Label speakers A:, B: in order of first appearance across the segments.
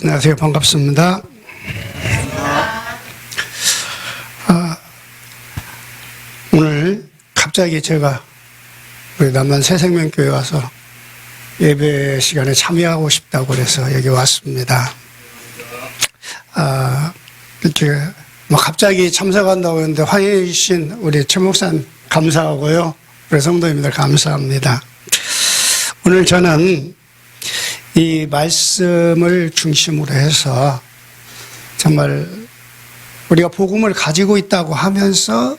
A: 안녕하세요. 반갑습니다. 오늘 갑자기 제가 우리 남만 새생명교회 와서 예배 시간에 참여하고 싶다고 그래서 여기 왔습니다. 이렇게 갑자기 참석한다고 했는데 환영해 주신 우리 최 목사님 감사하고요. 우리 성도님들 감사합니다. 오늘 저는 이 말씀을 중심으로 해서 정말 우리가 복음을 가지고 있다고 하면서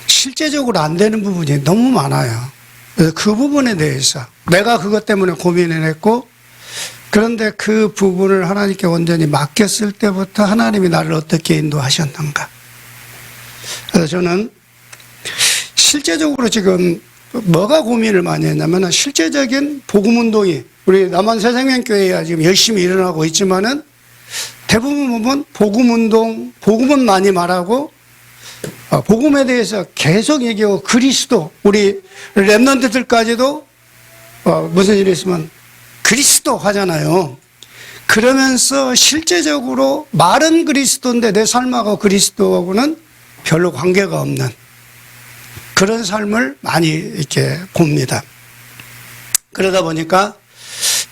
A: 실제적으로 안 되는 부분이 너무 많아요. 그래서 그 부분에 대해서 내가 그것 때문에 고민을 했고, 그런데 그 부분을 하나님께 온전히 맡겼을 때부터 하나님이 나를 어떻게 인도하셨는가. 그래서 저는 실제적으로 지금 뭐가 고민을 많이 했냐면, 실제적인 복음운동이 우리 남한 새생명교회가 지금 열심히 일어나고 있지만은 대부분 보면 복음운동, 복음은 많이 말하고 복음에 대해서 계속 얘기하고, 그리스도, 우리 랩런트들까지도 무슨 일이 있으면 그리스도 하잖아요. 그러면서 실제적으로 말은 그리스도인데 내 삶하고 그리스도하고는 별로 관계가 없는 그런 삶을 많이 이렇게 봅니다. 그러다 보니까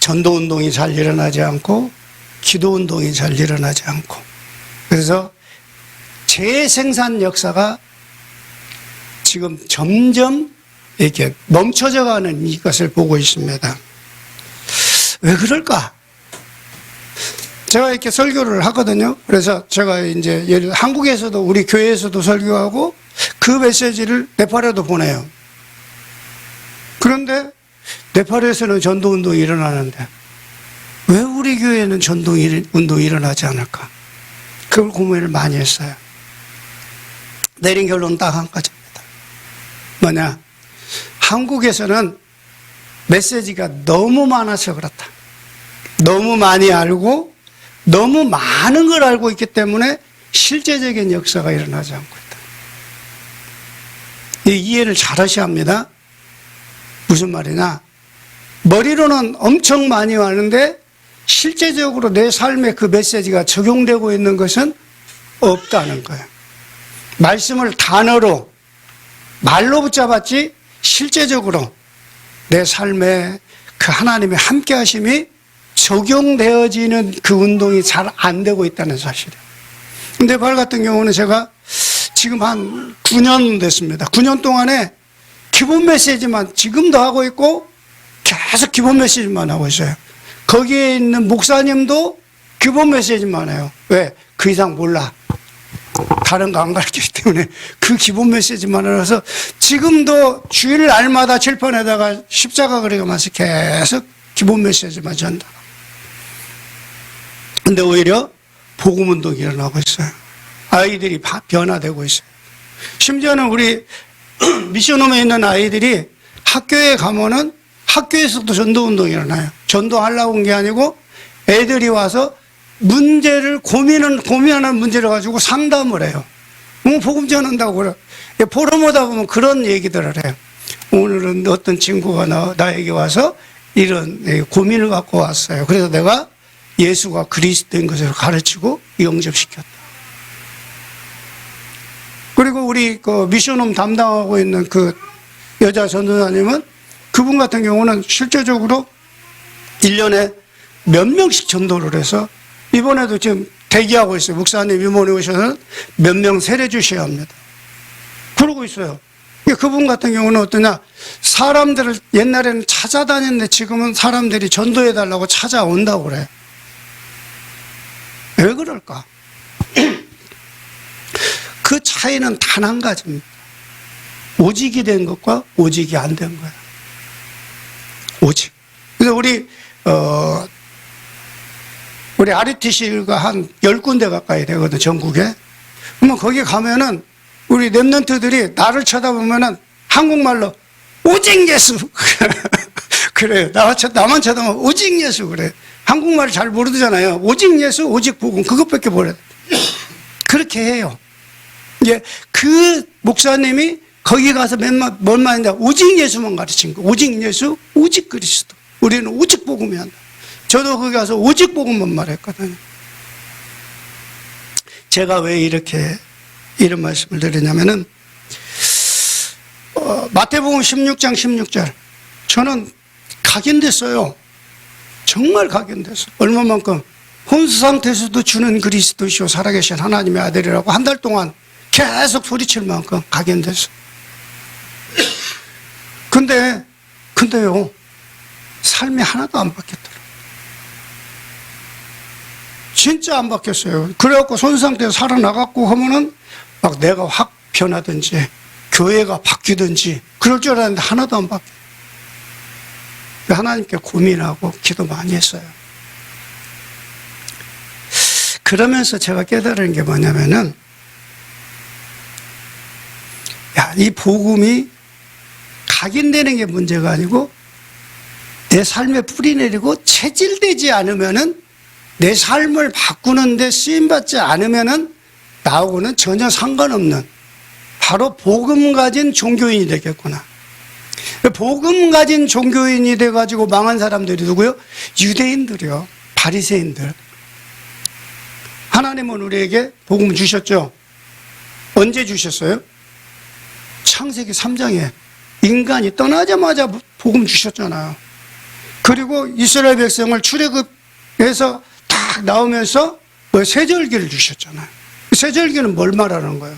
A: 전도운동이 잘 일어나지 않고 기도운동이 잘 일어나지 않고, 그래서 재생산 역사가 지금 점점 이렇게 멈춰져 가는 이것을 보고 있습니다. 왜 그럴까? 제가 이렇게 설교를 하거든요. 그래서 제가 이제 예를 한국에서도 우리 교회에서도 설교하고 그 메시지를 네팔에도 보내요. 그런데 네팔에서는 전도운동이 일어나는데 왜 우리 교회는 전도운동이 일어나지 않을까? 그걸 고민을 많이 했어요. 내린 결론은 딱 한 가지입니다. 뭐냐? 한국에서는 메시지가 너무 많아서 그렇다. 너무 많이 알고 너무 많은 걸 알고 있기 때문에 실제적인 역사가 일어나지 않고 있다. 이 이해를 잘 하셔야 합니다. 무슨 말이냐? 머리로는 엄청 많이 아는데 실제적으로 내 삶에 그 메시지가 적용되고 있는 것은 없다는 거예요. 말씀을 단어로 말로 붙잡았지 실제적으로 내 삶에 그 하나님의 함께 하심이 적용되어지는 그 운동이 잘 안 되고 있다는 사실이에요. 근데 네팔 같은 경우는 제가 지금 한 9년 됐습니다. 9년 동안에 기본 메시지만 지금도 하고 있고 계속 기본 메시지만 하고 있어요. 거기에 있는 목사님도 기본 메시지만 해요. 왜? 그 이상 몰라. 다른 거 안 가르치기 때문에 그 기본 메시지만 알아서 지금도 주일 날마다 칠판에다가 십자가 그리면서 계속 기본 메시지만 전다. 근데 오히려 복음운동이 일어나고 있어요. 아이들이 변화되고 있어요. 심지어는 우리 미션홈에 있는 아이들이 학교에 가면은 학교에서도 전도운동이 일어나요. 전도하려고 온 게 아니고 애들이 와서 문제를 고민하는 문제를 가지고 상담을 해요. 복음 전한다고 그래. 포럼 오다 보면 그런 얘기들을 해요. 오늘은 어떤 친구가 나에게 와서 이런 고민을 갖고 왔어요. 그래서 내가 예수가 그리스도인 것을 가르치고 영접시켰다. 그리고 우리 그 미션홈 담당하고 있는 그 여자 전도사님은 그분 같은 경우는 실제적으로 1년에 몇 명씩 전도를 해서 이번에도 지금 대기하고 있어요. 목사님 이번에 오셔서 몇 명 세례 주셔야 합니다. 그러고 있어요. 그분 같은 경우는 어떠냐? 사람들을 옛날에는 찾아다녔는데 지금은 사람들이 전도해달라고 찾아온다고 그래요. 왜 그럴까? 그 차이는 단 한 가지입니다. 오직이 된 것과 오직이 안 된 거예요. 오직. 그래서 우리 RUTC가 한 10군데 가까이 되거든, 전국에. 그러면 거기 가면은 우리 랩런트들이 나를 쳐다보면은 한국말로 오직 예수. 그래요. 나만 쳐다보면 오직 예수 그래. 한국말을 잘 모르잖아요. 오직 예수, 오직 복음. 그것밖에 몰라요. 그렇게 해요. 이제 그 목사님이 거기 가서 뭔 말인데 오직 예수만 가르친 거. 오직 예수, 오직 그리스도. 우리는 오직 복음이 한다. 저도 거기 가서 오직 복음만 말했거든요. 제가 왜 이렇게 이런 말씀을 드리냐면은 마태복음 16장 16절 저는 각인됐어요. 정말 각인됐어요. 얼마만큼 혼수 상태에서도 주는 그리스도시요 살아계신 하나님의 아들이라고 한 달 동안 계속 소리칠 만큼 각인됐어요. 근데요 삶이 하나도 안 바뀌었더라고요. 진짜 안 바뀌었어요. 그래갖고 손 상태에서 살아나갔고 하면은 막 내가 확 변하든지 교회가 바뀌든지 그럴 줄 알았는데 하나도 안 바뀌어요. 하나님께 고민하고 기도 많이 했어요. 그러면서 제가 깨달은 게 뭐냐면은 이 복음이 각인되는 게 문제가 아니고 내 삶에 뿌리내리고 체질되지 않으면은 내 삶을 바꾸는데 쓰임받지 않으면은 나하고는 전혀 상관없는 바로 복음 가진 종교인이 되겠구나. 복음 가진 종교인이 돼가지고 망한 사람들이 누구요? 유대인들이요. 바리새인들. 하나님은 우리에게 복음 주셨죠? 언제 주셨어요? 창세기 3장에 인간이 떠나자마자 복음 주셨잖아요. 그리고 이스라엘 백성을 출애굽해서 딱 나오면서 세절기를 주셨잖아요. 세절기는 뭘 말하는 거예요?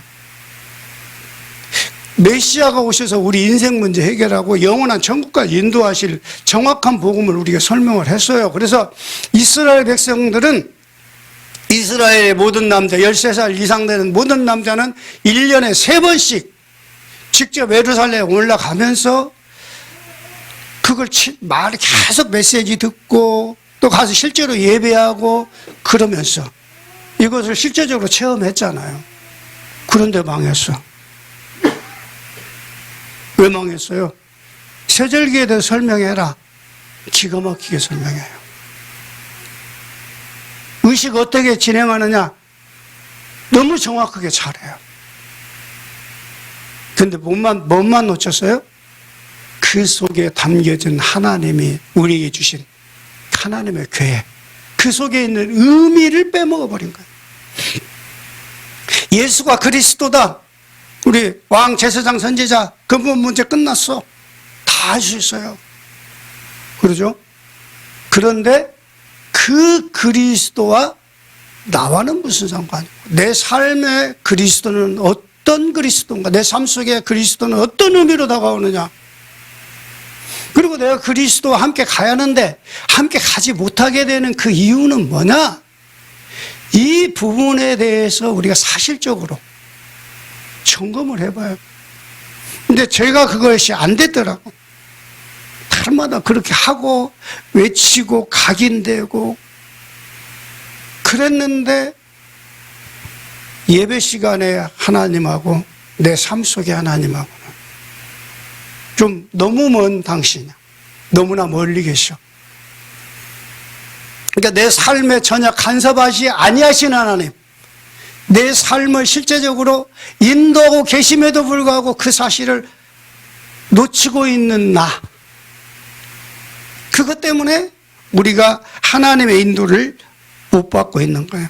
A: 메시아가 오셔서 우리 인생 문제 해결하고 영원한 천국까지 인도하실 정확한 복음을 우리가 설명을 했어요. 그래서 이스라엘 백성들은 이스라엘의 모든 남자 13살 이상 되는 모든 남자는 1년에 3번씩 직접 예루살렘에 올라가면서 그걸 계속 메시지 듣고 또 가서 실제로 예배하고 그러면서 이것을 실제적으로 체험했잖아요. 그런데 망했어. 왜 망했어요? 세절기에 대해서 설명해라. 기가 막히게 설명해요. 의식 어떻게 진행하느냐? 너무 정확하게 잘해요. 근데 뭐만 놓쳤어요? 그 속에 담겨진 하나님이 우리에게 주신 하나님의 교회, 그 속에 있는 의미를 빼먹어버린 거예요. 예수가 그리스도다. 우리 왕 제사장 선지자 그분 문제 끝났어. 다 할 수 있어요. 그러죠? 그런데 그 그리스도와 나와는 무슨 상관이고 내 삶의 그리스도는 어떤 그리스도인가, 내 삶 속에 그리스도는 어떤 의미로 다가오느냐. 그리고 내가 그리스도와 함께 가야 하는데 함께 가지 못하게 되는 그 이유는 뭐냐? 이 부분에 대해서 우리가 사실적으로 점검을 해봐요. 근데 제가 그것이 안 됐더라고. 날마다 그렇게 하고 외치고 각인되고 그랬는데 예배 시간에 하나님하고 내 삶 속의 하나님하고는 좀 너무 먼 당신이야. 너무나 멀리 계셔. 그러니까 내 삶에 전혀 간섭하시 아니하신 하나님, 내 삶을 실제적으로 인도하고 계심에도 불구하고 그 사실을 놓치고 있는 나, 그것 때문에 우리가 하나님의 인도를 못 받고 있는 거예요.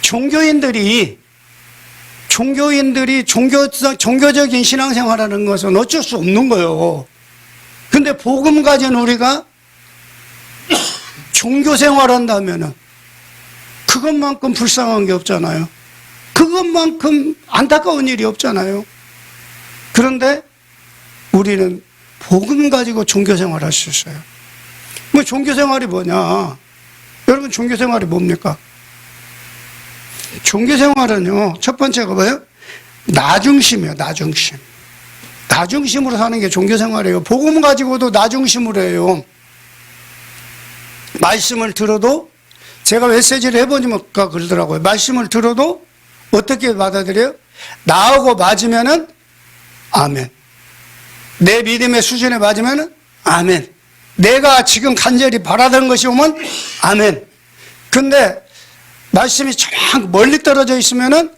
A: 종교인들이 종교적인 신앙생활하는 것은 어쩔 수 없는 거예요. 근데 복음 가진 우리가 종교생활한다면은 그것만큼 불쌍한 게 없잖아요. 그것만큼 안타까운 일이 없잖아요. 그런데 우리는 복음 가지고 종교생활 할 수 있어요. 뭐 종교생활이 뭐냐? 여러분 종교생활이 뭡니까? 종교생활은요, 첫 번째가 뭐예요? 나중심이에요. 나중심. 나중심으로 사는 게 종교생활이에요. 복음 가지고도 나중심으로 해요. 말씀을 들어도, 제가 메시지를 해보니까 그러더라고요. 말씀을 들어도 어떻게 받아들여요? 나하고 맞으면은 아멘. 내 믿음의 수준에 맞으면은 아멘. 내가 지금 간절히 바라던 것이 오면 아멘. 근데 말씀이 좀 멀리 떨어져 있으면은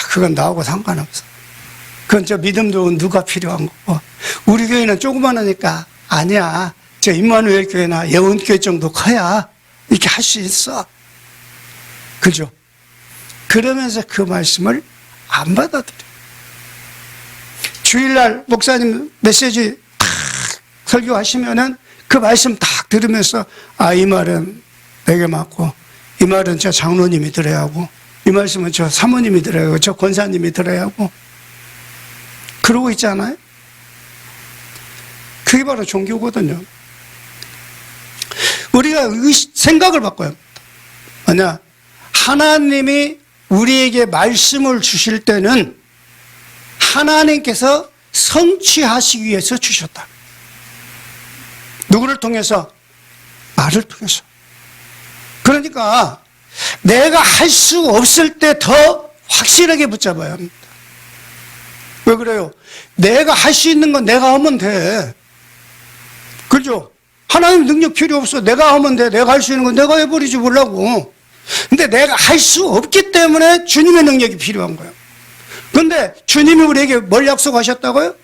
A: 그건 나하고 상관없어. 그건 저 믿음 좋은 누가 필요한 거고. 우리 교회는 조그마하니까 아니야. 저 임마누엘 교회나 예원교회 정도 커야 이렇게 할 수 있어. 그죠? 그러면서 그 말씀을 안 받아들여. 주일날 목사님 메시지 탁 설교하시면은 그 말씀 딱 들으면서 이 말은 내게 맞고, 이 말은 저 장로님이 들어야 하고, 이 말씀은 저 사모님이 들어야 하고, 저 권사님이 들어야 하고, 그러고 있잖아요. 그게 바로 종교거든요. 우리가 생각을 바꿔야 합니다. 뭐냐? 하나님이 우리에게 말씀을 주실 때는 하나님께서 성취하시기 위해서 주셨다. 누구를 통해서? 나를 통해서. 그러니까 내가 할 수 없을 때 더 확실하게 붙잡아야 합니다. 왜 그래요? 내가 할 수 있는 건 내가 하면 돼. 그죠? 하나님 능력 필요 없어. 내가 하면 돼. 내가 할 수 있는 건 내가 해버리지 뭐라고. 근데 내가 할 수 없기 때문에 주님의 능력이 필요한 거예요. 근데 주님이 우리에게 뭘 약속하셨다고요?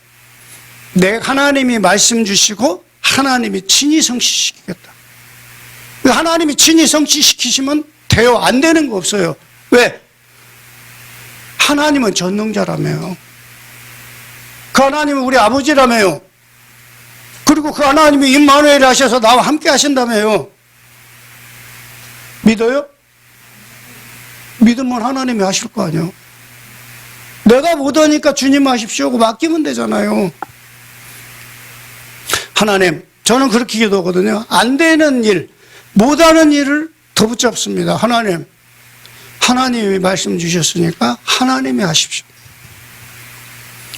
A: 하나님이 말씀 주시고 하나님이 친히 성취시키겠다. 하나님이 친히 성취시키시면 돼요. 안 되는 거 없어요. 왜? 하나님은 전능자라며요. 그 하나님은 우리 아버지라며요. 그리고 그 하나님이 임마누엘 하셔서 나와 함께 하신다며요. 믿어요? 믿으면 하나님이 하실 거 아니에요. 내가 못하니까 주님 하십시오 하고 맡기면 되잖아요. 하나님, 저는 그렇게 기도하거든요. 안 되는 일, 못하는 일을 더 붙잡습니다. 하나님, 하나님이 말씀 주셨으니까 하나님이 하십시오.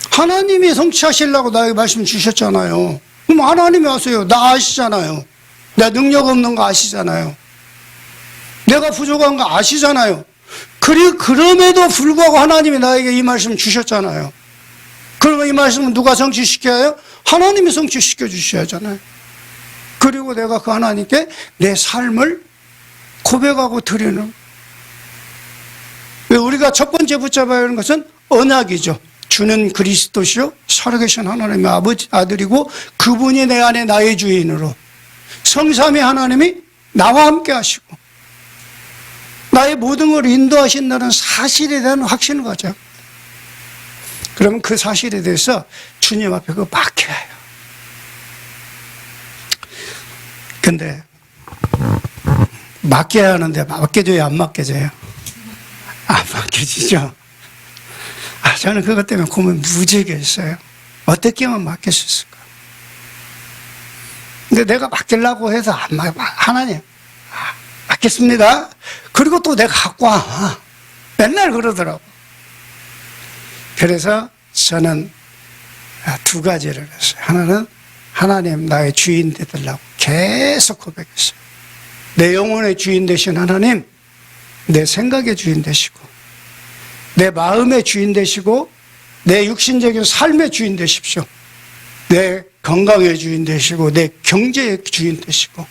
A: 하나님이 성취하시려고 나에게 말씀 주셨잖아요. 그럼 하나님이 하세요. 나 아시잖아요. 내가 능력 없는 거 아시잖아요. 내가 부족한 거 아시잖아요. 그럼에도 불구하고 하나님이 나에게 이 말씀 주셨잖아요. 그러면 이 말씀은 누가 성취시켜요? 하나님이 성취시켜 주셔야잖아요. 그리고 내가 그 하나님께 내 삶을 고백하고 드리는. 우리가 첫 번째 붙잡아야 하는 것은 언약이죠. 주는 그리스도시요 살아계신 하나님의 아들이고 그분이 내 안에 나의 주인으로 성삼위 하나님이 나와 함께 하시고 나의 모든 걸 인도하신다는 사실에 대한 확신을 가져. 그러면 그 사실에 대해서 주님 앞에 그거 맡겨야 해요. 근데 맡겨야 하는데 맡겨줘야 안 맡겨져요? 안 맡겨지죠. 저는 그것 때문에 고민 무지하게 했어요. 어떻게 하면 맡길 수 있을까? 근데 내가 맡기려고 해서 하나님 맡겠습니다. 그리고 또 내가 갖고 와. 맨날 그러더라고. 그래서 저는 두 가지를 했어요. 하나는 하나님 나의 주인 되달라고 계속 고백했어요. 내 영혼의 주인 되신 하나님, 내 생각의 주인 되시고 내 마음의 주인 되시고 내 육신적인 삶의 주인 되십시오. 내 건강의 주인 되시고 내 경제의 주인 되시고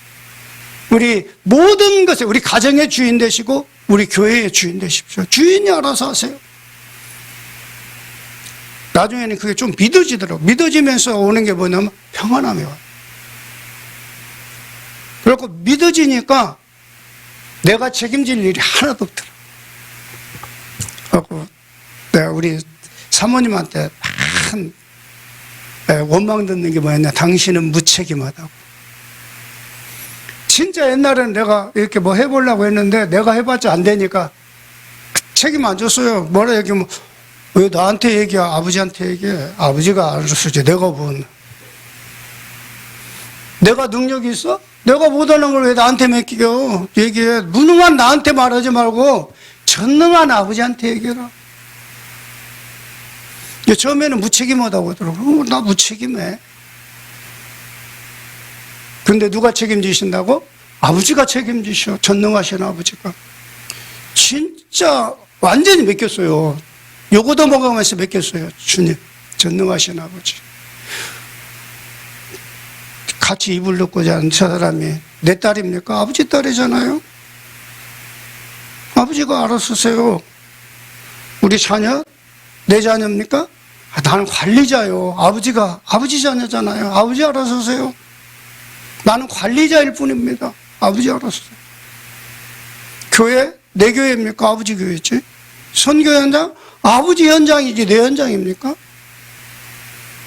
A: 우리 모든 것에 우리 가정의 주인 되시고 우리 교회의 주인 되십시오. 주인이 알아서 하세요. 나중에는 그게 좀 믿어지더라고요. 믿어지면서 오는 게 뭐냐면 평안함이 와요. 그리고 믿어지니까 내가 책임질 일이 하나도 없더라고요. 그래서 내가 우리 사모님한테 원망 듣는 게 뭐였냐. 당신은 무책임하다고. 진짜 옛날에는 내가 이렇게 뭐 해보려고 했는데 내가 해봤자 안 되니까 책임 안 줬어요. 뭐라 얘기하면 왜 나한테 얘기해? 아버지한테 얘기해. 아버지가 알아서 이제 내가 본. 내가 능력이 있어? 내가 못하는 걸 왜 나한테 맡기겨? 얘기해. 무능한 나한테 말하지 말고 전능한 아버지한테 얘기해라. 처음에는 무책임하다고 하더라고. 나 무책임해. 근데 누가 책임지신다고? 아버지가 책임지셔. 전능하신 아버지가. 진짜 완전히 맡겼어요. 요거도 먹으면서 맡겼어요. 주님, 전능하신 아버지. 같이 이불 덮고 자는 저 사람이 내 딸입니까? 아버지 딸이잖아요. 아버지가 알아서 하세요. 우리 자녀? 내 자녀입니까? 나는 관리자요. 아버지 자녀잖아요. 아버지 알아서 하세요. 나는 관리자일 뿐입니다. 아버지 알았어요. 교회? 내 교회입니까? 아버지 교회지. 선교 현장? 아버지 현장이지 내 현장입니까?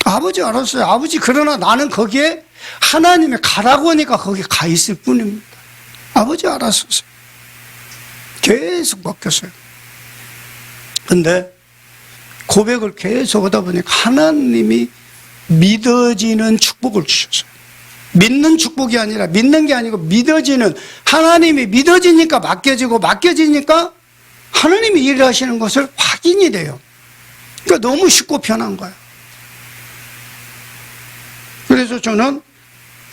A: 아버지 알았어요. 아버지 그러나 나는 거기에 하나님이 가라고 하니까 거기 가 있을 뿐입니다. 아버지 알았었어요. 계속 바뀌었어요. 근데 고백을 계속 하다 보니까 하나님이 믿어지는 축복을 주셨어요. 믿는 축복이 아니라 믿는 게 아니고 믿어지는, 하나님이 믿어지니까 맡겨지고 맡겨지니까 하나님이 일하시는 것을 확인이 돼요. 그러니까 너무 쉽고 편한 거예요. 그래서 저는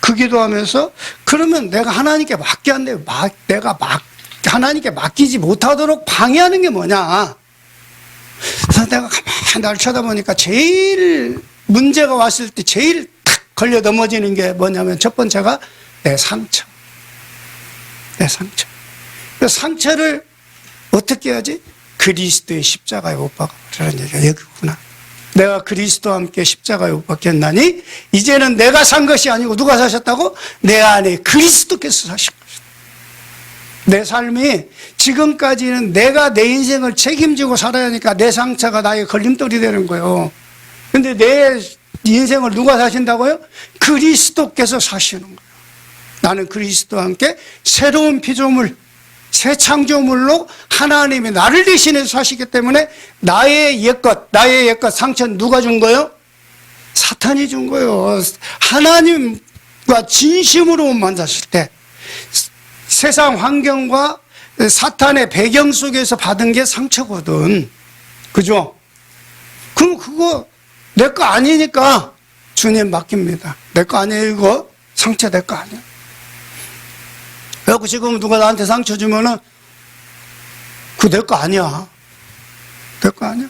A: 그 기도하면서 그러면 내가 하나님께 맡게 안 돼요. 내가 하나님께 맡기지 못하도록 방해하는 게 뭐냐. 그래서 내가 가만히 날 쳐다보니까 제일 문제가 왔을 때 제일 탁 걸려 넘어지는 게 뭐냐면 첫 번째가 내 상처. 내 상처. 그 상처를 어떻게 해야지? 그리스도의 십자가에 못 박아버리라는 얘기가 여기구나. 내가 그리스도와 함께 십자가에 못 박혔나니 이제는 내가 산 것이 아니고 누가 사셨다고? 내 안에 그리스도께서 사신 것이다. 내 삶이 지금까지는 내가 내 인생을 책임지고 살아야 하니까 내 상처가 나의 걸림돌이 되는 거예요. 근데 내 인생을 누가 사신다고요? 그리스도께서 사시는 거예요. 나는 그리스도와 함께 새로운 피조물, 새 창조물로 하나님이 나를 대신해서 사시기 때문에 나의 옛것 상처는 누가 준 거예요? 사탄이 준 거예요. 하나님과 진심으로 만났을 때 세상 환경과 사탄의 배경 속에서 받은 게 상처거든. 그죠? 그럼 그거 내 거 아니니까 주님 맡깁니다. 내 거 아니에요, 이거? 상처 내 거 아니야. 그래갖고 지금 누가 나한테 상처 주면은 그거 내 거 아니야. 내 거 아니야.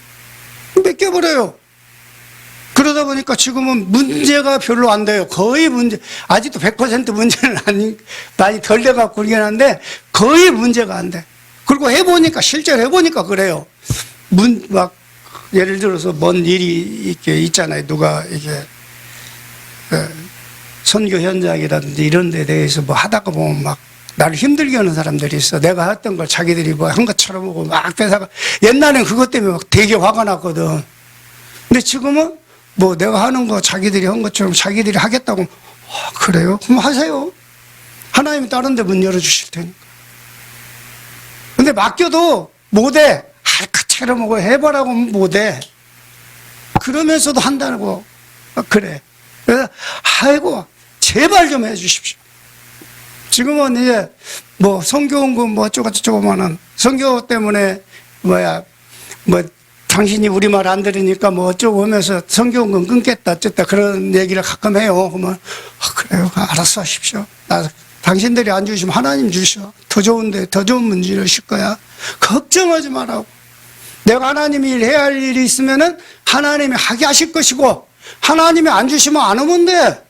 A: 뺏겨버려요. 그러다 보니까 지금은 문제가 별로 안 돼요. 거의 아직도 100% 문제는 많이 덜 돼갖고 그러긴 한데 거의 문제가 안 돼. 그리고 해보니까, 실제로 해보니까 그래요. 예를 들어서 뭔 일이 이렇게 있잖아요. 누가 이게, 선교 현장이라든지 이런 데 대해서 뭐 하다가 보면 막 나를 힘들게 하는 사람들이 있어. 내가 했던 걸 자기들이 뭐 한 것처럼 하고 막 뺏어가. 옛날엔 그것 때문에 막 되게 화가 났거든. 근데 지금은 뭐 내가 하는 거 자기들이 한 것처럼 자기들이 하겠다고. 그래요? 그럼 하세요. 하나님이 다른 데 문 열어주실 테니까. 근데 맡겨도 못해. 그처럼 뭐 해보라고 하면 못해. 그러면서도 한다고. 그래. 그래서 아이고 제발 좀 해주십시오. 지금은 이제 뭐 선교원금 뭐 어쩌고저쩌고만은 선교 때문에 뭐 당신이 우리 말 안 들으니까 뭐 어쩌고 하면서 선교원금 끊겠다 어쨌다 그런 얘기를 가끔 해요. 그러면 그래요. 알아서 하십시오. 당신들이 안 주시면 하나님 주셔. 더 좋은데 더 좋은 문제 주실 거야. 걱정하지 말라고. 내가 하나님이 해야 할 일이 있으면은 하나님이 하게 하실 것이고 하나님이 안 주시면 안 오면 돼.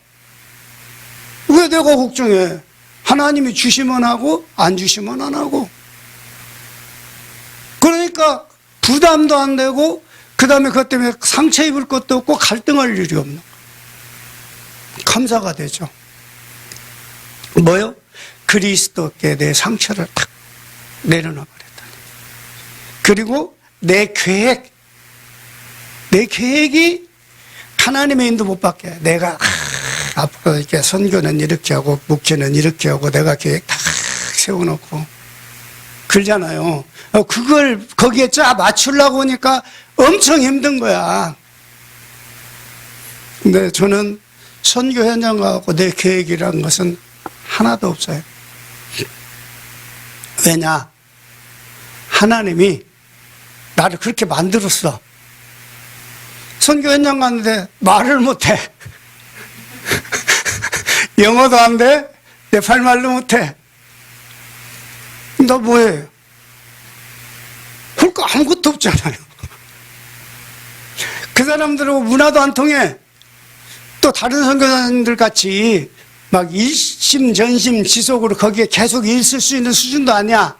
A: 왜 내가 걱정해? 하나님이 주시면 하고 안 주시면 안 하고. 그러니까 부담도 안 되고 그 다음에 그것 때문에 상처 입을 것도 없고 갈등할 일이 없는 거예요. 감사가 되죠. 뭐요? 그리스도께 내 상처를 탁 내려놔 버렸다니. 그리고 내 계획이 하나님의 인도 못 받게. 내가 앞으로 이렇게 선교는 이렇게 하고 목회는 이렇게 하고 내가 계획 다 세워놓고 그러잖아요. 그걸 거기에 쫙 맞추려고 하니까 엄청 힘든 거야. 근데 저는 선교 현장 가고 내 계획이라는 것은 하나도 없어요. 왜냐? 하나님이 나를 그렇게 만들었어. 선교 현장 갔는데 말을 못해. 영어도 안 돼? 네팔말도 못해. 나 뭐해? 그러니까 아무것도 없잖아요. 그 사람들하고 문화도 안 통해. 또 다른 선교사님들 같이 막 일심전심 지속으로 거기에 계속 있을 수 있는 수준도 아니야.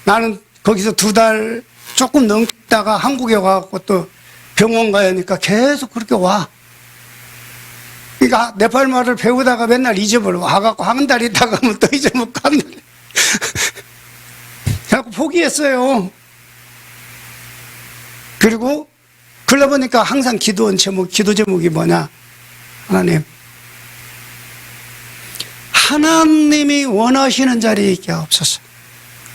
A: 나는 거기서 2달 조금 넘다가 한국에 와갖고 또 병원 가야 하니까 계속 그렇게 와. 그러니까 네팔 말을 배우다가 맨날 잊어버려. 와갖고 한 달 있다가 하면 또 잊어먹고 한 달. 그래갖고 포기했어요. 그리고 그러다 보니까 항상 기도 제목이 뭐냐? 하나님이 원하시는 자리에 있게 하옵소서.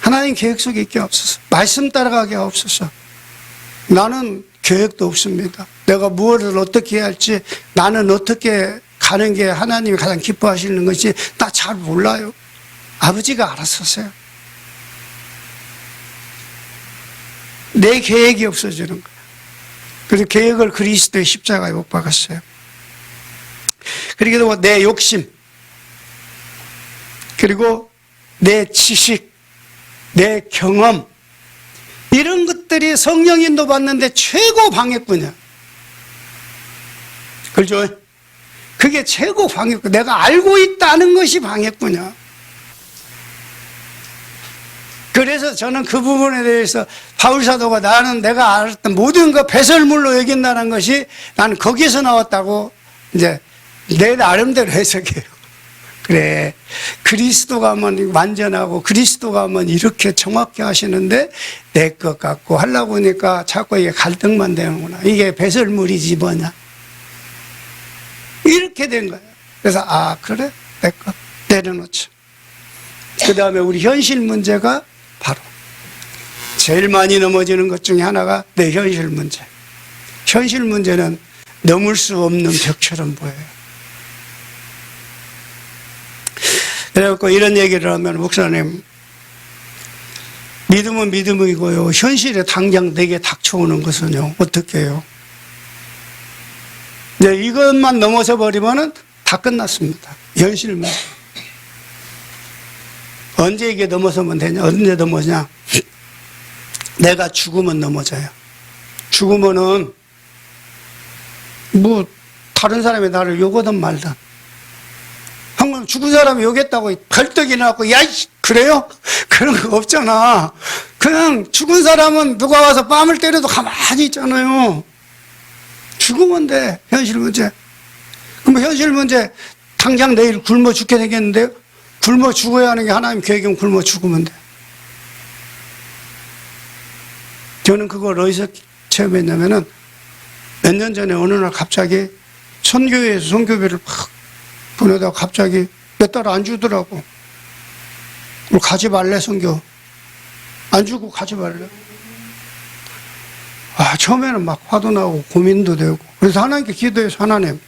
A: 하나님 계획 속에 있게 하옵소서. 말씀 따라가게 하옵소서. 나는 계획도 없습니다. 내가 무엇을 어떻게 해야 할지, 나는 어떻게 가는 게 하나님이 가장 기뻐하시는 것이 나 잘 몰라요. 아버지가 알아서 하세요. 내 계획이 없어지는 거예요. 그래서 계획을 그리스도의 십자가에 못 박았어요. 그리고 내 욕심, 그리고 내 지식, 내 경험, 이런 것들이 성령 인도 받는데 최고 방해꾼이야. 그렇죠? 그게 최고 방해꾼. 내가 알고 있다는 것이 방해꾼이야. 그래서 저는 그 부분에 대해서 바울사도가 나는 내가 알았던 모든 거 배설물로 여긴다는 것이 나는 거기서 나왔다고 이제 내 나름대로 해석해요. 그래, 그리스도가 하면 완전하고 그리스도가 하면 이렇게 정확히 하시는데 내 것 같고 하려고 하니까 자꾸 이게 갈등만 되는구나. 이게 배설물이지 뭐냐. 이렇게 된 거예요. 그래서 그래? 내 것 내려놓자. 그 다음에 우리 현실 문제가 바로 제일 많이 넘어지는 것 중에 하나가 내 현실 문제. 현실 문제는 넘을 수 없는 벽처럼 보여요. 그래갖고 이런 얘기를 하면, 목사님, 믿음은 믿음이고요. 현실에 당장 내게 닥쳐오는 것은요, 어떻게 해요? 네, 이것만 넘어서 버리면은 다 끝났습니다. 현실 문제. 언제 이게 넘어서면 되냐? 언제 넘어지냐? 내가 죽으면 넘어져요. 죽으면은, 다른 사람이 나를 욕하든 말든. 방금 죽은 사람이 욕했다고 벌떡 일어나고, 야, 그래요? 그런 거 없잖아. 그냥 죽은 사람은 누가 와서 뺨을 때려도 가만히 있잖아요. 죽으면 돼, 현실 문제. 그럼 현실 문제, 당장 내일 굶어 죽게 되겠는데요? 굶어 죽어야 하는 게 하나님 계획이면 굶어 죽으면 돼. 저는 그걸 어디서 체험했냐면은 몇 년 전에 어느 날 갑자기 선교회에서 선교비를 막 보내다가 갑자기 몇 달 안 주더라고. 우리 가지 말래, 선교. 안 주고 가지 말래. 처음에는 막 화도 나고 고민도 되고. 그래서 하나님께 기도해서, 하나님,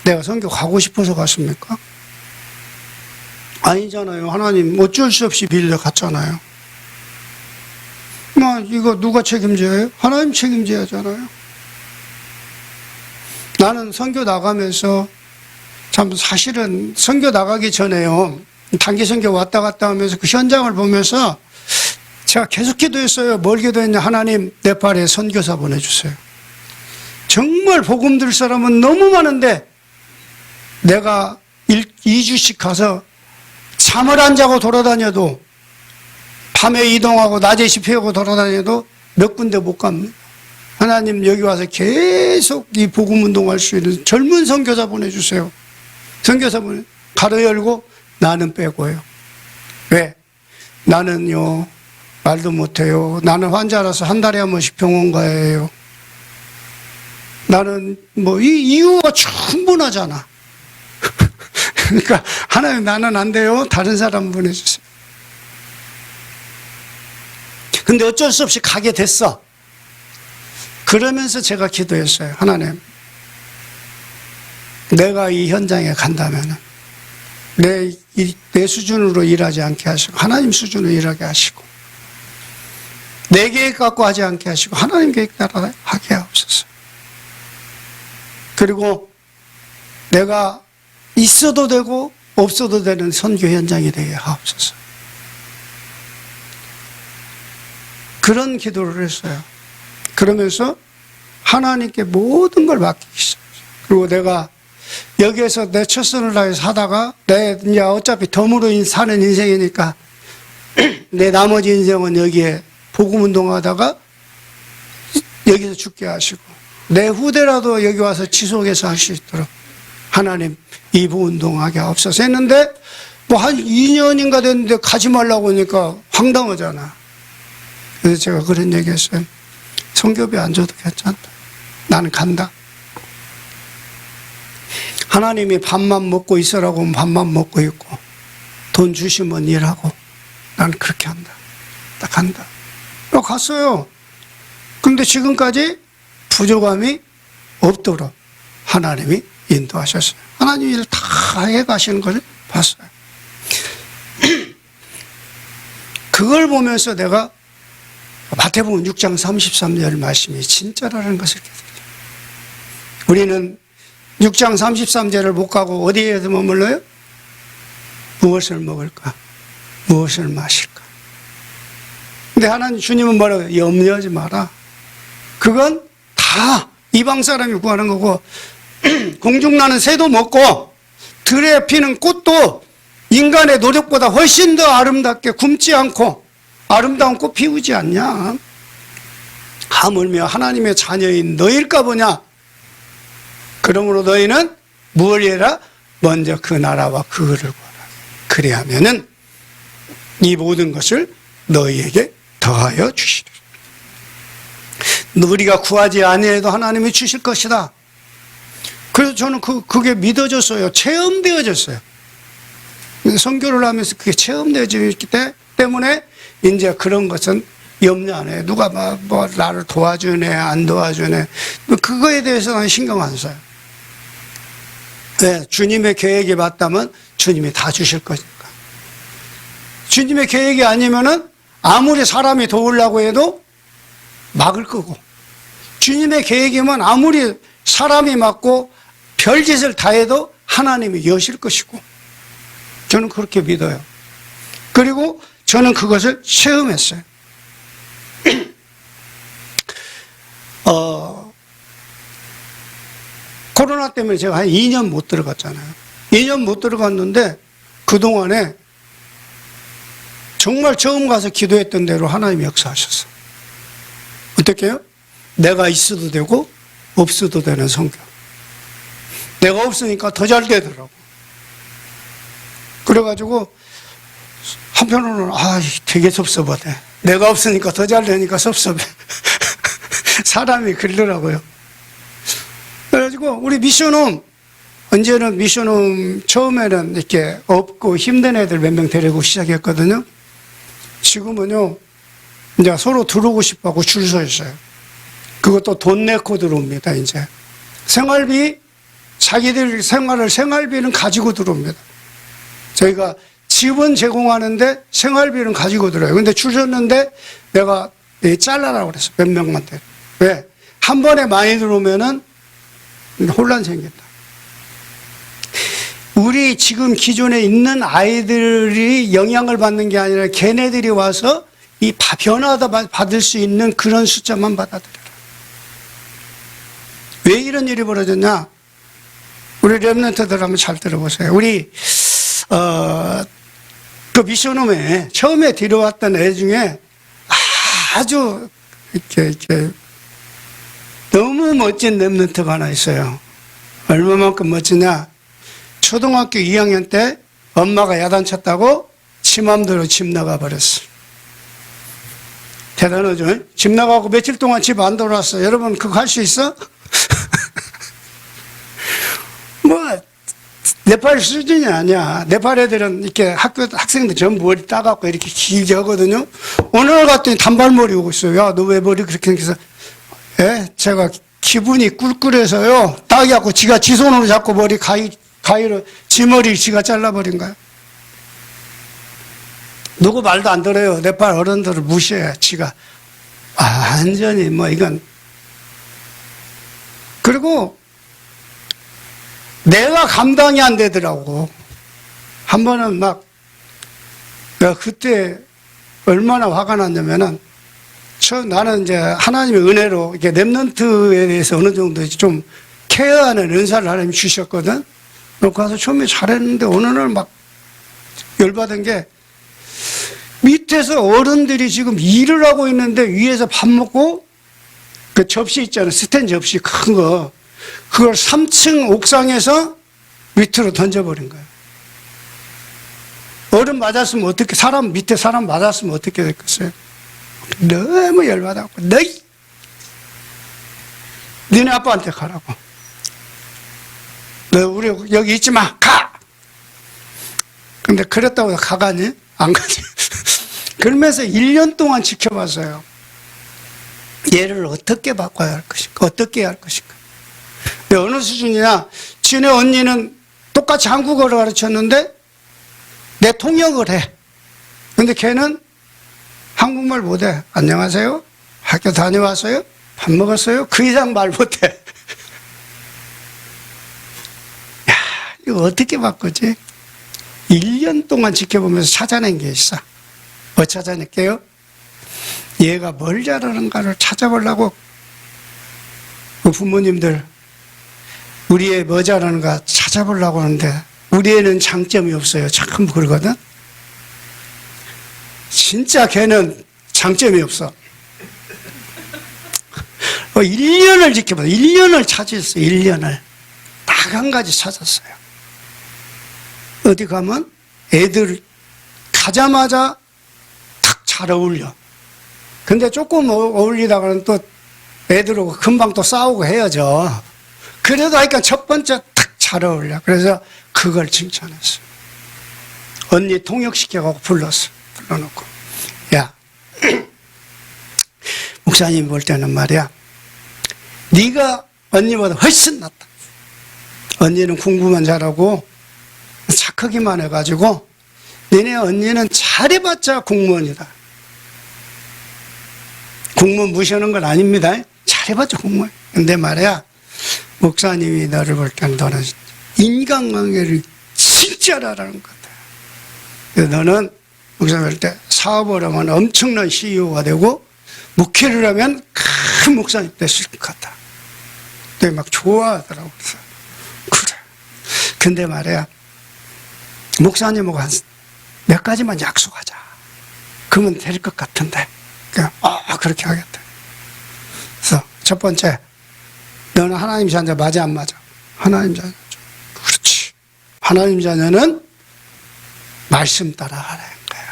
A: 내가 선교 가고 싶어서 갔습니까? 아니잖아요. 하나님 어쩔 수 없이 빌려 갔잖아요. 이거 누가 책임져요? 하나님 책임져야 하잖아요. 나는 선교 나가면서 참 사실은 선교 나가기 전에요. 단기 선교 왔다 갔다 하면서 그 현장을 보면서 제가 계속 기도했어요. 뭘 기도했냐? 하나님, 네팔에 선교사 보내주세요. 정말 복음 들 사람은 너무 많은데 내가 2주씩 가서 잠을 안 자고 돌아다녀도, 밤에 이동하고 낮에 집회하고 돌아다녀도 몇 군데 못 갑니다. 하나님, 여기 와서 계속 이 복음 운동할 수 있는 젊은 선교사 보내주세요. 선교사 가로 열고 나는 빼고요. 왜? 나는요, 말도 못해요. 나는 환자라서 한 달에 한 번씩 병원 가야 해요. 나는 이 이유가 충분하잖아. 그러니까 하나님, 나는 안 돼요. 다른 사람 보내주세요. 근데 어쩔 수 없이 가게 됐어. 그러면서 제가 기도했어요. 하나님, 내가 이 현장에 간다면 내 수준으로 일하지 않게 하시고 하나님 수준으로 일하게 하시고, 내 계획 갖고 하지 않게 하시고 하나님 계획 따라 하게 하옵소서. 그리고 내가 있어도 되고 없어도 되는 선교 현장이 되게 하옵소서. 그런 기도를 했어요. 그러면서 하나님께 모든 걸 맡기기 시작했어요. 그리고 내가 여기에서 내 최선을 다해서 하다가 이제 어차피 덤으로 사는 인생이니까 내 나머지 인생은 여기에 복음 운동하다가 여기서 죽게 하시고, 내 후대라도 여기 와서 지속해서 할 수 있도록 하나님 이부 운동하게 없어서 했는데 뭐 한 2년인가 됐는데 가지 말라고 하니까 황당하잖아. 그래서 제가 그런 얘기 했어요. 성교비 안 줘도 괜찮다. 나는 간다. 하나님이 밥만 먹고 있으라고 하면 밥만 먹고 있고 돈 주시면 일하고 나는 그렇게 한다. 딱 간다. 갔어요. 근데 지금까지 부족함이 없도록 하나님이 인도하셨어요. 하나님 일을 다 해가시는 걸 봤어요. 그걸 보면서 내가 마태복음 6장 33절 말씀이 진짜라는 것을 깨달았어요. 우리는 6장 33절을 못 가고 어디에 머물러요? 무엇을 먹을까? 무엇을 마실까? 근데 하나님 주님은 뭐라고요? 염려하지 마라. 그건 다 이방 사람이 구하는 거고 공중나는 새도 먹고 들에 피는 꽃도 인간의 노력보다 훨씬 더 아름답게 굶지 않고 아름다운 꽃 피우지 않냐? 하물며 하나님의 자녀인 너희일까 보냐? 그러므로 너희는 무엇을 해라? 먼저 그 나라와 그를 구하라. 그리하면은 이 모든 것을 너희에게 더하여 주시리라. 우리가 구하지 아니해도 하나님이 주실 것이다. 그래서 저는 그게 믿어졌어요. 체험되어졌어요. 선교를 하면서 그게 체험되어지기 때문에 이제 그런 것은 염려 안 해요. 누가 뭐 나를 도와주네 안 도와주네 그거에 대해서는 신경 안 써요. 네, 주님의 계획이 맞다면 주님이 다 주실 거니까. 주님의 계획이 아니면은 아무리 사람이 도우려고 해도 막을 거고, 주님의 계획이면 아무리 사람이 막고 별짓을 다 해도 하나님이 여실 것이고, 저는 그렇게 믿어요. 그리고 저는 그것을 체험했어요. 코로나 때문에 제가 한 2년 못 들어갔잖아요. 2년 못 들어갔는데 그동안에 정말 처음 가서 기도했던 대로 하나님이 역사하셨어요. 어떻게 해요? 내가 있어도 되고 없어도 되는 성경. 내가 없으니까 더 잘 되더라고. 그래가지고 한편으로는 되게 섭섭하대. 내가 없으니까 더 잘 되니까 섭섭해. 사람이 그러더라고요. 그래가지고 우리 미션홈, 언제는 미션홈 처음에는 이렇게 없고 힘든 애들 몇 명 데리고 시작했거든요. 지금은요 이제 서로 들어오고 싶어하고 줄 서 있어요. 그것도 돈 내고 들어옵니다. 이제 생활비, 자기들 생활비는 가지고 들어옵니다. 저희가 집은 제공하는데 생활비는 가지고 들어요. 근데 줄 섰는데 내가 잘라라고 그랬어. 몇 명한테. 왜? 한 번에 많이 들어오면은 혼란 생긴다. 우리 지금 기존에 있는 아이들이 영향을 받는 게 아니라 걔네들이 와서 이 변화도 받을 수 있는 그런 숫자만 받아들여라. 왜 이런 일이 벌어졌냐? 우리 렘넌트들 한번 잘 들어보세요. 우리 그 미션홈에 처음에 들어왔던 애 중에 아주 이렇게 너무 멋진 렘넌트가 하나 있어요. 얼마만큼 멋지냐? 초등학교 2학년 때 엄마가 야단쳤다고 지 맘대로 집 나가버렸어. 대단하죠? 집 나가고 며칠 동안 집 안 돌아왔어. 여러분 그거 할 수 있어? 뭐 네팔 수준이 아니야. 네팔 애들은 이렇게 학생들 전부 머리 따갖고 이렇게 길게 하거든요. 오늘 갔더니 단발머리 오고 있어요. 야, 너 왜 머리 그렇게 해서? 예? 제가 기분이 꿀꿀해서요. 따기갖고 지가 지 손으로 잡고 머리 가위로 지 머리 지가 잘라버린 거야. 누구 말도 안 들어요. 네팔 어른들을 무시해. 지가 완전히 뭐 이건. 그리고 내가 감당이 안 되더라고. 한 번은 막 내가 그때 얼마나 화가 났냐면은 나는 이제 하나님의 은혜로 이렇게 렘넌트에 대해서 어느 정도 좀 케어하는 은사를 하나님이 주셨거든. 그래서 가서 처음에 잘했는데 어느 날 막 열받은 게 밑에서 어른들이 지금 일을 하고 있는데 위에서 밥 먹고 그 접시 있잖아요. 스텐 접시 큰 거. 그걸 3층 옥상에서 밑으로 던져버린 거예요. 어른 맞았으면 어떻게, 밑에 사람 맞았으면 어떻게 됐겠어요? 너무 열받았고, 니네 아빠한테 가라고. 너 우리 여기 있지 마, 가! 근데 그랬다고 가가니? 안 가지. 그러면서 1년 동안 지켜봤어요. 얘를 어떻게 바꿔야 할 것인가, 어떻게 해야 할 것인가. 근데 어느 수준이냐, 지네 언니는 똑같이 한국어를 가르쳤는데 내 통역을 해. 근데 걔는 한국말 못해. 안녕하세요? 학교 다녀왔어요? 밥 먹었어요? 그 이상 말 못해. 야, 이거 어떻게 바꾸지? 1년 동안 지켜보면서 찾아낸 게 있어. 뭐 찾아낼게요? 얘가 뭘 잘하는가를 찾아보려고 그 부모님들 우리 애 뭐 잘하는가 찾아보려고 하는데 우리 애는 장점이 없어요. 참 그러거든. 진짜 걔는 장점이 없어. 1년을 지켜봐요. 1년을 찾았어요. 1년을. 딱 한 가지 찾았어요. 어디 가면 애들 가자마자 딱 잘 어울려. 근데 조금 어울리다가는 또 애들하고 금방 또 싸우고 헤어져. 그래도 하니까 첫 번째 딱 잘 어울려. 그래서 그걸 칭찬했어요. 언니 통역시켜가고 불러놓고. 야, 목사님 볼 때는 말이야. 네가 언니보다 훨씬 낫다. 언니는 공부만 잘하고 착하기만 해가지고 너네 언니는 잘해봤자 공무원이다. 공무원 무시하는 건 아닙니다. 잘해봤자 공무원. 근데 말이야, 목사님이 너를 볼 때는 너는 인간관계를 진짜 잘하는 것 같아. 너는 목사님 볼 때 사업을 하면 엄청난 CEO가 되고 목회를 하면 큰 목사님 될 수 있을 것 같다. 근데 막 좋아하더라고. 그래서 그래. 근데 말이야, 목사님하고 한 몇 가지만 약속하자. 그러면 될 것 같은데. 그렇게 하겠다. 그래서 첫 번째, 너는 하나님 자녀 맞아 안 맞아? 하나님 자녀. 그렇지. 하나님 자녀는 말씀 따라가라는 거야.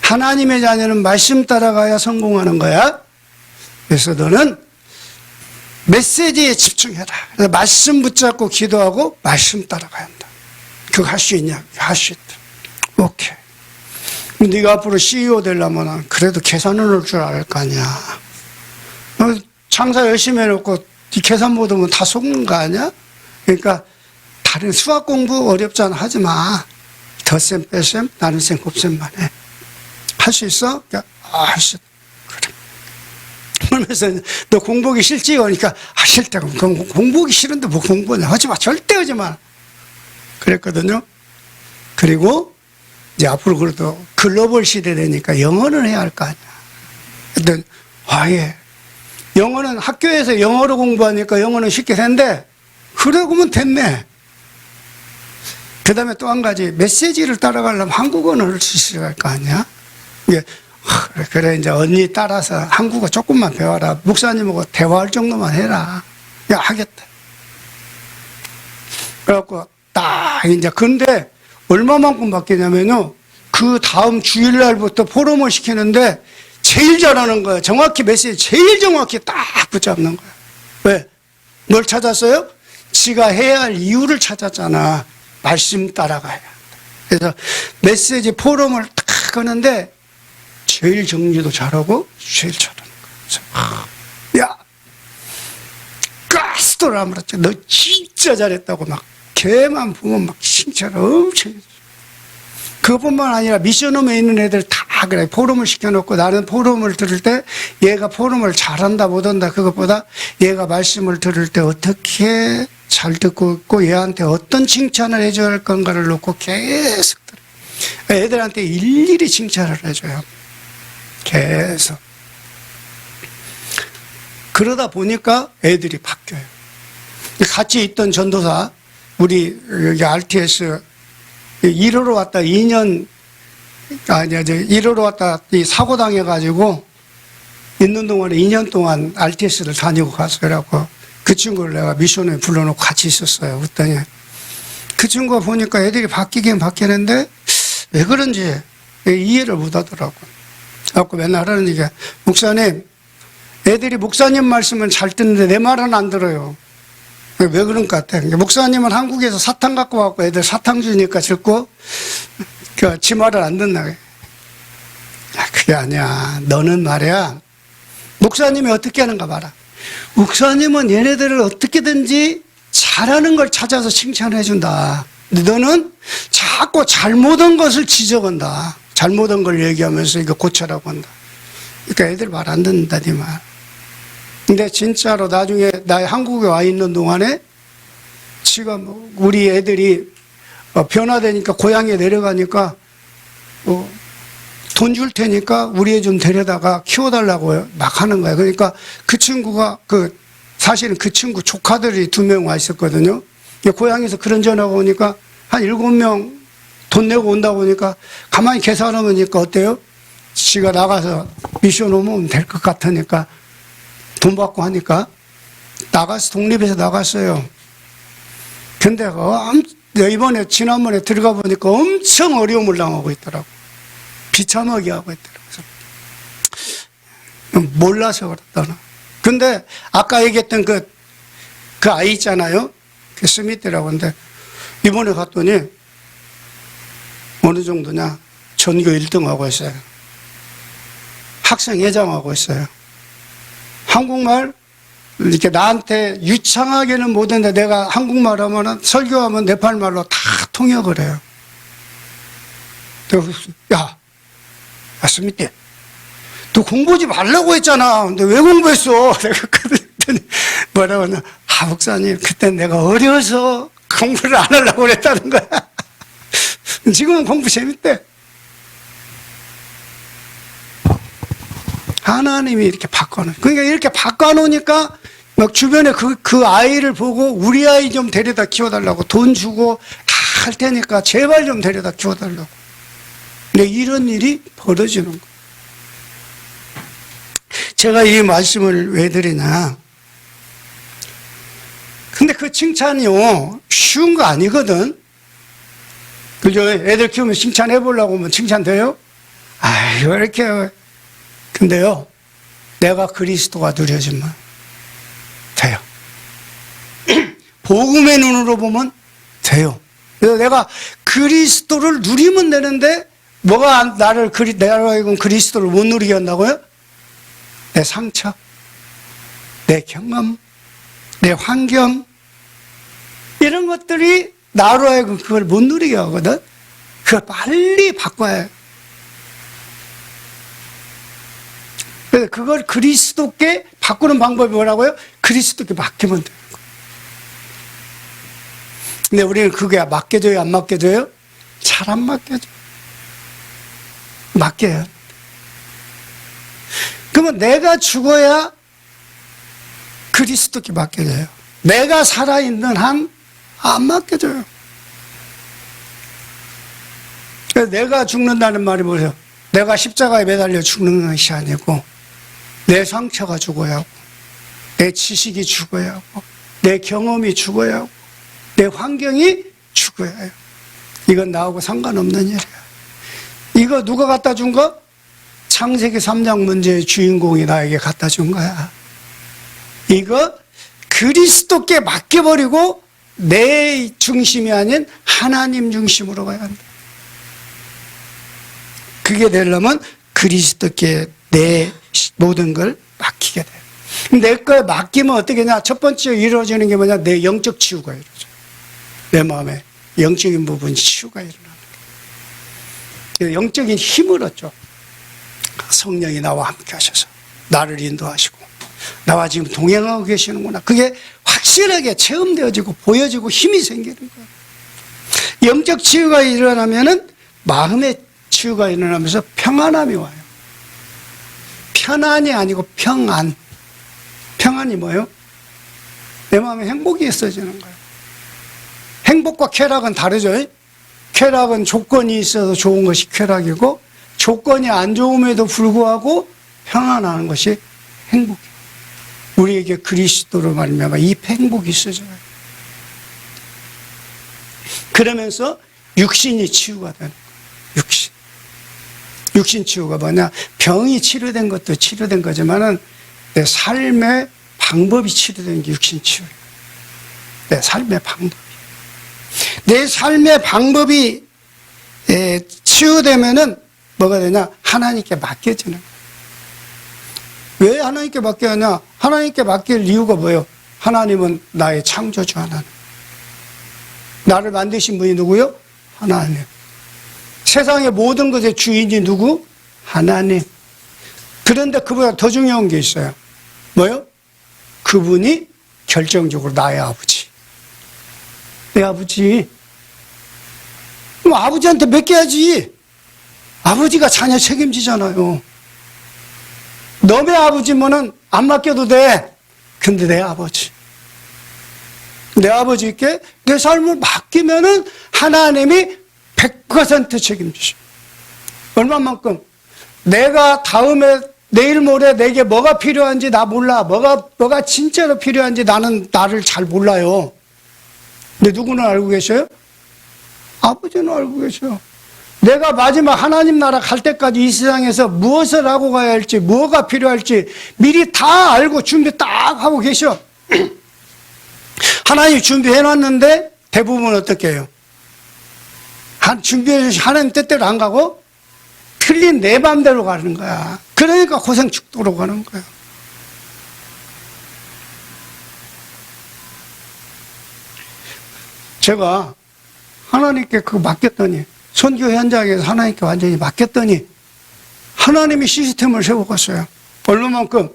A: 하나님의 자녀는 말씀 따라가야 성공하는 거야. 그래서 너는 메시지에 집중해라. 그래서 말씀 붙잡고 기도하고 말씀 따라가야 한다. 그거 할 수 있냐? 할 수 있다. 오케이. 네가 앞으로 CEO 되려면 그래도 계산을 할 줄 알 거 아니야. 장사 열심히 해놓고 계산 못하면 다 속는 거 아니야? 그러니까 다른 수학 공부 어렵잖아. 하지 마. 덧셈 빼셈 나는 셈 곱셈만 해. 할 수 있어? 할 수 있어. 그래. 그러면서 너 공부하기 싫지? 그러니까 싫다. 그럼 공부하기 싫은데 뭐 공부냐? 하지 마. 절대 하지 마. 그랬거든요. 그리고 이제 앞으로 그래도 글로벌 시대 되니까 영어는 해야 할 거 아니야. 근데 예. 영어는 학교에서 영어로 공부하니까 영어는 쉽게 된대. 그러고면 됐네. 그 다음에 또 한 가지, 메시지를 따라가려면 한국어는 할 수 있어야 할 거 아니야? 그래, 이제 언니 따라서 한국어 조금만 배워라. 목사님하고 대화할 정도만 해라. 하겠다. 그래갖고, 이제, 근데, 얼마만큼 바뀌냐면요. 그 다음 주일날부터 포럼을 시키는데, 제일 잘하는 거야. 정확히 메시지 제일 정확히 딱 붙잡는 거야. 왜? 뭘 찾았어요? 지가 해야 할 이유를 찾았잖아. 말씀 따라가야 한다. 그래서 메시지 포럼을 딱 하는데 제일 정리도 잘하고 제일 잘하는 거야. 야, 가스도 아무렇지. 너 진짜 잘했다고 막 걔만 보면 막 칭찬을 엄청 해줘. 그것뿐만 아니라 미션홈에 있는 애들 다 그래. 포럼을 시켜놓고 나는 포럼을 들을 때 얘가 포럼을 잘한다 못한다 그것보다 얘가 말씀을 들을 때 어떻게 잘 듣고 있고 얘한테 어떤 칭찬을 해줘야 할 건가를 놓고 계속 들어. 애들한테 일일이 칭찬을 해줘요. 계속. 그러다 보니까 애들이 바뀌어요. 같이 있던 전도사 우리 여기 RTS 1호로 왔다 2년, 이제 1호로 왔다 사고 당해가지고 있는 동안에 2년 동안 RTS를 다니고 가서 그래갖고 그 친구를 내가 미션에 불러놓고 같이 있었어요. 그랬더니 그 친구가 보니까 애들이 바뀌긴 바뀌는데 왜 그런지 이해를 못 하더라고요. 그래서 맨날 하는 얘기가, 목사님, 애들이 목사님 말씀은 잘 듣는데 내 말은 안 들어요. 왜 그런 것 같아? 목사님은 한국에서 사탕 갖고 와갖고 애들 사탕 주니까 듣고, 지 말을 안 듣나. 그게 아니야. 너는 말이야, 목사님이 어떻게 하는가 봐라. 목사님은 얘네들을 어떻게든지 잘하는 걸 찾아서 칭찬해 준다. 근데 너는 자꾸 잘못한 것을 지적한다. 잘못한 걸 얘기하면서 이거 고쳐라고 한다. 그러니까 애들 말 안 듣는다, 네 말. 근데 진짜로 나중에 나 한국에 와 있는 동안에 지금 우리 애들이 변화되니까 고향에 내려가니까 돈 줄 테니까 우리 애 좀 데려다가 키워달라고 막 하는 거야. 그러니까 그 친구가 사실은 그 친구 조카들이 2명 와 있었거든요. 고향에서 그런 전화가 오니까 한 7명 돈 내고 온다고 하니까 가만히 계산해 보니까 어때요? 지가 나가서 미션 오면 될 것 같으니까 돈 받고 하니까 독립해서 나갔어요. 근데 이번에 지난번에 들어가 보니까 엄청 어려움을 당하고 있더라고. 비참하게 하고 있더라고. 몰라서 그렇다나. 근데 아까 얘기했던 그 아이 있잖아요. 그 스미트라고. 근데 이번에 갔더니 어느 정도냐, 전교 1등 하고 있어요. 학생회장 하고 있어요. 한국말 이렇게 나한테 유창하게는 못했는데 내가 한국말 하면은 설교하면 네팔말로 다 통역을 해요. 야, 스미트, 너 공부하지 말라고 했잖아. 근데 왜 공부했어? 내가 그랬더니 뭐라고 하냐, 목사님, 그때 내가 어려서 공부를 안 하려고 그랬다는 거야. 지금은 공부 재밌대. 하나님이 이렇게 바꿔놓으니까. 그러니까 이렇게 바꿔놓으니까 막 주변에 그 아이를 보고 우리 아이 좀 데려다 키워달라고 돈 주고 다 할 테니까 제발 좀 데려다 키워달라고. 근데 이런 일이 벌어지는 거예요. 제가 이 말씀을 왜 드리냐. 근데 그 칭찬이요, 쉬운 거 아니거든. 그죠? 애들 키우면 칭찬해 보려고 하면 칭찬돼요? 아유, 이렇게. 근데요, 내가 그리스도가 누려지면 돼요. 복음의 눈으로 보면 돼요. 그래서 내가 그리스도를 누리면 되는데, 뭐가 내가 그리스도를 못 누리게 한다고요? 내 상처, 내 경험, 내 환경, 이런 것들이 나로 하여금 그걸 못 누리게 하거든. 그걸 빨리 바꿔야 해요. 그래서 그걸 그리스도께 바꾸는 방법이 뭐라고요? 그리스도께 맡기면 돼요. 근데 우리는 그게 맡겨져요, 안 맡겨져요? 잘 안 맡겨져. 맡겨요. 그러면 내가 죽어야 그리스도께 맡겨져요. 내가 살아있는 한 안 맡겨져요. 그래서 내가 죽는다는 말이 뭐예요? 내가 십자가에 매달려 죽는 것이 아니고 내 상처가 죽어야 하고, 내 지식이 죽어야 하고, 내 경험이 죽어야 하고, 내 환경이 죽어야 해요. 이건 나하고 상관없는 일이야. 이거 누가 갖다 준 거? 창세기 3장 문제의 주인공이 나에게 갖다 준 거야. 이거 그리스도께 맡겨버리고 내 중심이 아닌 하나님 중심으로 가야 한다. 그게 되려면 그리스도께 내 모든 걸 맡기게 돼요. 내 거에 맡기면 어떻게 되냐? 첫 번째 이루어지는 게 뭐냐? 내 영적 치유가 이루어져. 내 마음에 영적인 부분 치유가 일어나는 거예요. 영적인 힘을 얻죠. 성령이 나와 함께 하셔서 나를 인도하시고 나와 지금 동행하고 계시는구나. 그게 확실하게 체험되어지고 보여지고 힘이 생기는 거예요. 영적 치유가 일어나면은 마음의 치유가 일어나면서 평안함이 와요. 편안이 아니고 평안. 평안이 뭐예요? 내 마음에 행복이 있어지는 거예요. 행복과 쾌락은 다르죠. 쾌락은 조건이 있어서 좋은 것이 쾌락이고, 조건이 안 좋음에도 불구하고 평안하는 것이 행복이에요. 우리에게 그리스도로 말미암아 이 행복이 있어져요. 그러면서 육신이 치유가 되는 거예요. 육신 치유가 뭐냐? 병이 치료된 것도 치료된 거지만은 내 삶의 방법이 치료된 게 육신 치유예요. 내 삶의 방법. 내 삶의 방법이 치유되면은 뭐가 되냐? 하나님께 맡겨지는 거예요. 왜 하나님께 맡겨야 하냐? 하나님께 맡길 이유가 뭐예요? 하나님은 나의 창조주 하나님. 나를 만드신 분이 누구요? 하나님. 세상의 모든 것의 주인이 누구? 하나님. 그런데 그보다 더 중요한 게 있어요. 뭐요? 그분이 결정적으로 나의 아버지. 내 아버지. 그럼 아버지한테 맡겨야지. 아버지가 자녀 책임지잖아요. 너의 아버지면은 안 맡겨도 돼. 근데 내 아버지. 내 아버지께 내 삶을 맡기면은 하나님이 100% 책임지셔. 얼마만큼? 내가 다음에 내일 모레 내게 뭐가 필요한지 나 몰라. 뭐가 진짜로 필요한지 나를 잘 몰라요. 근데 누구는 알고 계셔요? 아버지는 알고 계셔요. 내가 마지막 하나님 나라 갈 때까지 이 세상에서 무엇을 하고 가야 할지, 뭐가 필요할지 미리 다 알고 준비 딱 하고 계셔. 하나님 준비해놨는데 대부분 어떻게 해요? 준비해서 하나님 뜻대로 안 가고 틀린 내 맘대로 가는 거야. 그러니까 고생 죽도록 가는 거야. 제가 하나님께 그거 맡겼더니, 선교 현장에서 하나님께 완전히 맡겼더니 하나님이 시스템을 세워갔어요. 얼마만큼?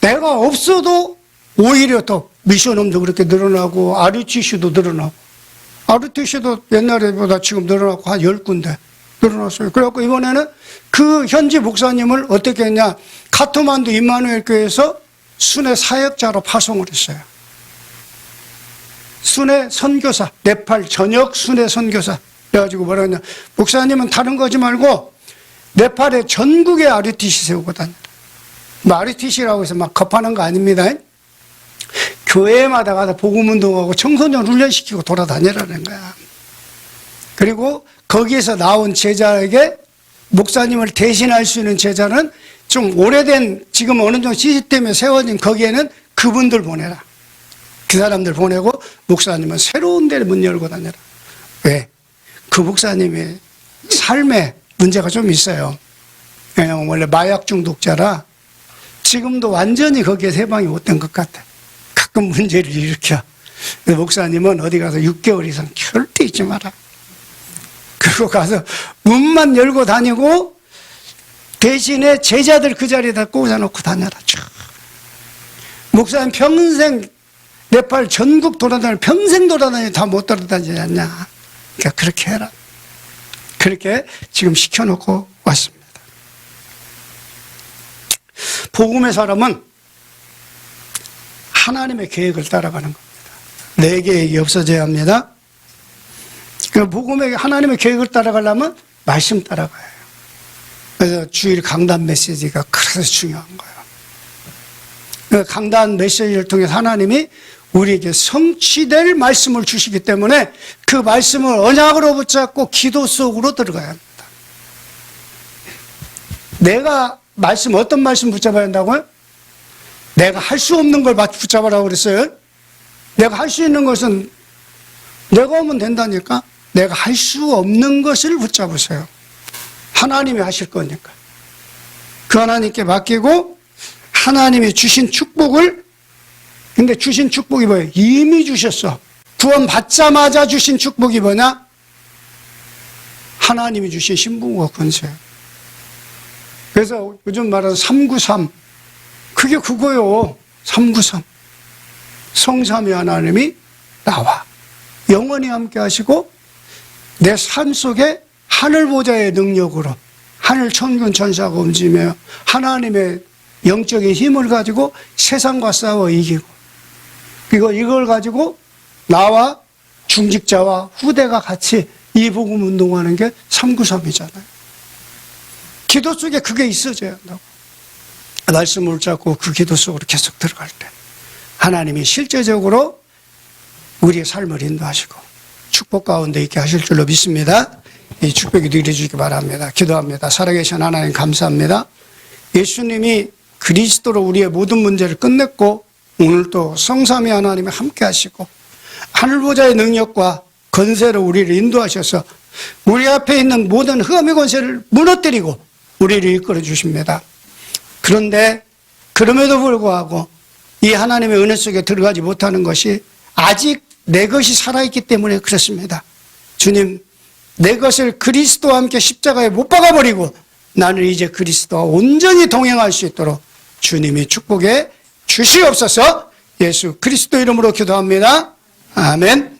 A: 내가 없어도 오히려 더 미션홈도 그렇게 늘어나고 RUTC도 늘어나고, RUTC도 옛날보다 지금 늘어나고 한 10군데 늘어났어요. 그래갖고 이번에는 그 현지 목사님을 어떻게 했냐? 카트만두 임마누엘 교회에서 순회 사역자로 파송을 했어요. 순회 선교사, 네팔 전역 순회 선교사. 그래가지고 뭐라 했냐? 목사님은 다른 거지 말고 네팔의 전국에 RUTC 세우고 다녀. 뭐 RUTC라고 해서 막 겁하는 거 아닙니다. 교회마다 가서 복음운동하고 청소년 훈련시키고 돌아다니라는 거야. 그리고 거기에서 나온 제자에게 목사님을 대신할 수 있는 제자는 좀 오래된 지금 어느 정도 시스템에 세워진 거기에는 그분들 보내라. 그 사람들 보내고 목사님은 새로운 데를 문 열고 다녀라. 왜? 그 목사님의 삶에 문제가 좀 있어요. 왜냐하면 원래 마약 중독자라 지금도 완전히 거기에 해방이 못 된 것 같아. 가끔 문제를 일으켜. 목사님은 어디 가서 6개월 이상 절대 있지 마라. 그리고 가서 문만 열고 다니고 대신에 제자들 그 자리에다 꽂아놓고 다녀라. 목사님 평생 네팔 전국 돌아다니고 평생 돌아다니고 다 못 돌아다니지 않냐. 그러니까 그렇게 해라. 그렇게 지금 시켜놓고 왔습니다. 복음의 사람은 하나님의 계획을 따라가는 겁니다. 내 계획이 없어져야 합니다. 그 복음의 하나님의 계획을 따라가려면 말씀 따라가야 해요. 그래서 주일 강단 메시지가 그래서 중요한 거예요. 그 강단 메시지를 통해서 하나님이 우리에게 성취될 말씀을 주시기 때문에 그 말씀을 언약으로 붙잡고 기도 속으로 들어가야 합니다. 내가 어떤 말씀 붙잡아야 한다고요? 내가 할 수 없는 걸 붙잡으라고 그랬어요. 내가 할 수 있는 것은 내가 오면 된다니까. 내가 할 수 없는 것을 붙잡으세요. 하나님이 하실 거니까. 그 하나님께 맡기고 하나님이 주신 축복을, 근데 주신 축복이 뭐예요? 이미 주셨어. 구원 받자마자 주신 축복이 뭐냐? 하나님이 주신 신분과 권세예요. 그래서 요즘 말하는 393, 그게 그거요. 393. 성삼위 하나님이 나와 영원히 함께 하시고 내 삶 속에 하늘 보좌의 능력으로 하늘 천군 천사가 움직이며 하나님의 영적인 힘을 가지고 세상과 싸워 이기고, 그리고 이걸 가지고 나와 중직자와 후대가 같이 이 복음 운동하는 게 393이잖아요. 기도 속에 그게 있어져야 한다고. 말씀을 잡고 그 기도 속으로 계속 들어갈 때 하나님이 실제적으로 우리의 삶을 인도하시고 축복 가운데 있게 하실 줄로 믿습니다. 이 축복이 누려주기 바랍니다. 기도합니다. 살아계신 하나님 감사합니다. 예수님이 그리스도로 우리의 모든 문제를 끝냈고 오늘도 성삼위 하나님이 함께 하시고 하늘보좌의 능력과 건세로 우리를 인도하셔서 우리 앞에 있는 모든 흑암의 권세를 무너뜨리고 우리를 이끌어 주십니다. 그런데 그럼에도 불구하고 이 하나님의 은혜 속에 들어가지 못하는 것이 아직 내 것이 살아있기 때문에 그렇습니다. 주님, 내 것을 그리스도와 함께 십자가에 못 박아버리고 나는 이제 그리스도와 온전히 동행할 수 있도록 주님이 축복해 주시옵소서. 예수 그리스도 이름으로 기도합니다. 아멘.